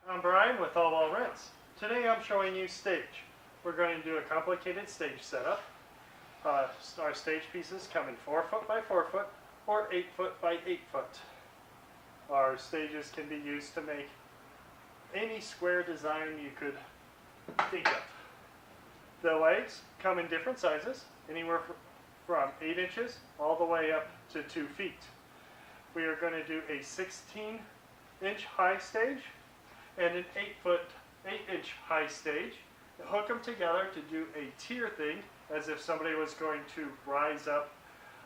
I'm Brian with Allwell Rents. Today I'm showing you stage. We're going to do a complicated stage setup. Our stage pieces come in 4 foot by 4 foot or 8 foot by 8 foot. Our stages can be used to make any square design you could think of. The legs come in different sizes, anywhere from 8 inches all the way up to 2 feet. We are going to do a 16-inch high stage and an 8-inch high stage. Hook them together to do a tier thing, as if somebody was going to rise up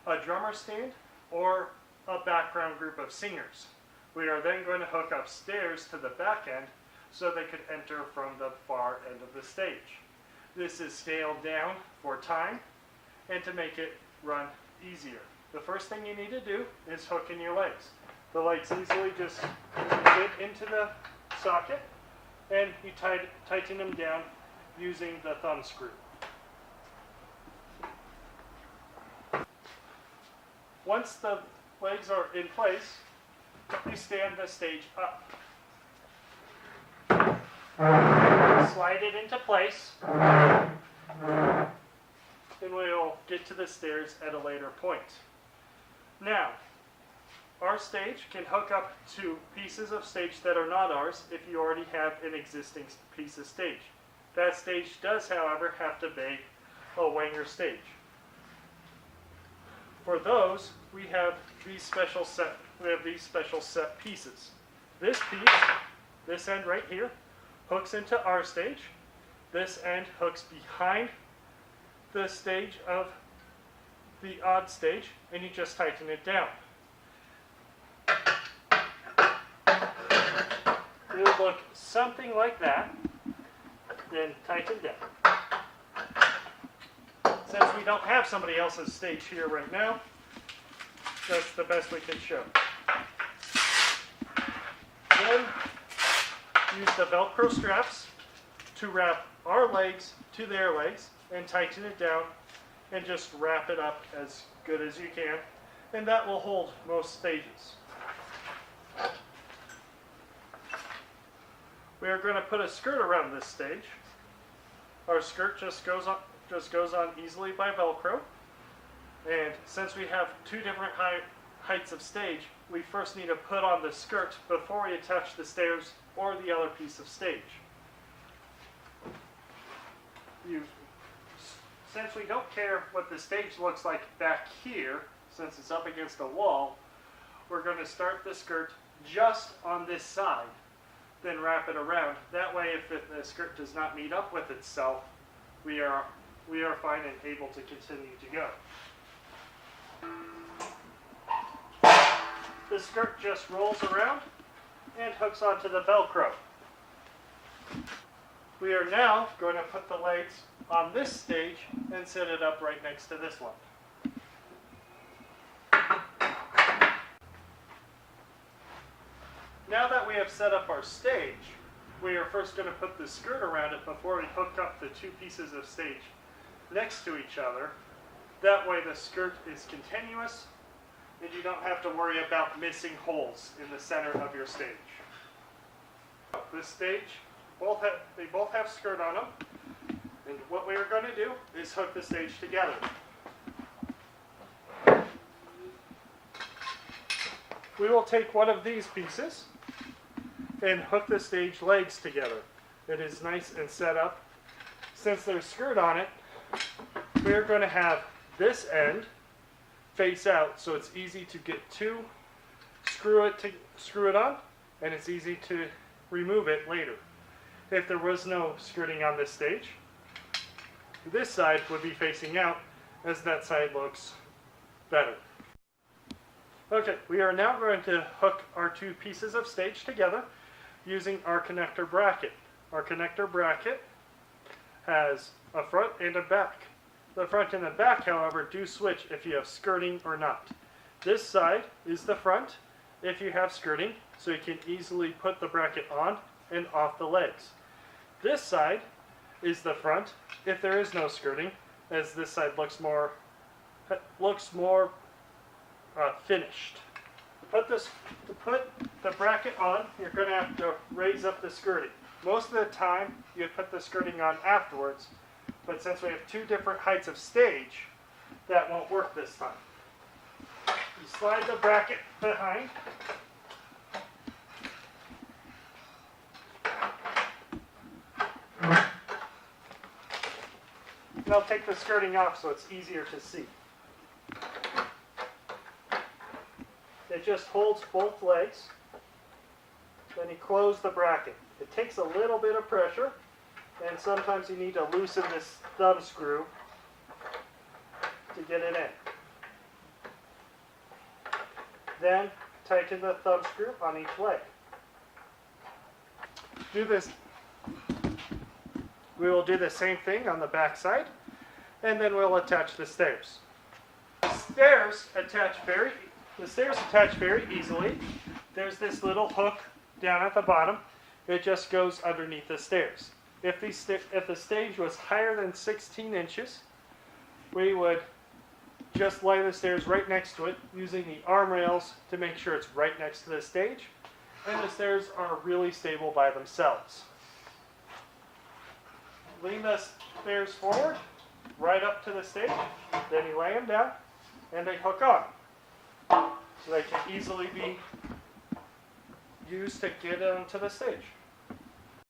a drummer stand or a background group of singers. We are then going to hook up stairs to the back end so they could enter from the far end of the stage. This is scaled down for time and to make it run easier. The first thing you need to do is hook in your legs. The legs easily just fit into the socket, and you tighten them down using the thumb screw. Once the legs are in place, you stand the stage up. Slide it into place, and we'll get to the stairs at a later point. Now, our stage can hook up to pieces of stage that are not ours if you already have an existing piece of stage. That stage does, however, have to be a Wenger stage. For those, we have these special set pieces. This piece, this end right here, hooks into our stage. This end hooks behind the stage of the odd stage, and you just tighten it down. It will look something like that, then tighten down. Since we don't have somebody else's stage here right now, that's the best we can show. Then use the Velcro straps to wrap our legs to their legs and tighten it down and just wrap it up as good as you can, and that will hold most stages. We are going to put a skirt around this stage. Our skirt just goes on easily by Velcro, and since we have 2 different heights of stage, we first need to put on the skirt before we attach the stairs or the other piece of stage. Since we don't care what the stage looks like back here, since it's up against a wall, we're going to start the skirt just on this side, then wrap it around. That way, if the skirt does not meet up with itself, we are fine and able to continue to go. The skirt just rolls around and hooks onto the Velcro. We are now going to put the legs on this stage and set it up right next to this one. Now that we have set up our stage, we are first going to put the skirt around it before we hook up the 2 pieces of stage next to each other. That way the skirt is continuous and you don't have to worry about missing holes in the center of your stage. This stage, they both have skirt on them, and what we are going to do is hook the stage together. We will take one of these pieces and hook the stage legs together. It is nice and set up. Since there's skirt on it, we are going to have this end face out, so it's easy to get to, screw it on, and it's easy to remove it later. If there was no skirting on this stage, this side would be facing out, as that side looks better. Okay, we are now going to hook our 2 pieces of stage together using our connector bracket. Our connector bracket has a front and a back. The front and the back, however, do switch if you have skirting or not. This side is the front if you have skirting, so you can easily put the bracket on and off the legs. This side is the front if there is no skirting, as this side looks more finished. To put the bracket on, you're going to have to raise up the skirting. Most of the time, you'd put the skirting on afterwards, but since we have two different heights of stage, that won't work this time. You slide the bracket behind. And I'll take the skirting off so it's easier to see. It just holds both legs. Then you close the bracket. It takes a little bit of pressure, and sometimes you need to loosen this thumb screw to get it in. Then tighten the thumb screw on each leg. Do this. We will do the same thing on the back side, and then we'll attach the stairs. The stairs attach very easily. There's this little hook down at the bottom. It just goes underneath the stairs. If the stage was higher than 16 inches, we would just lay the stairs right next to it using the arm rails to make sure it's right next to the stage. And the stairs are really stable by themselves. Lean the stairs forward, right up to the stage. Then you lay them down, and they hook on. So they can easily be used to get onto the stage.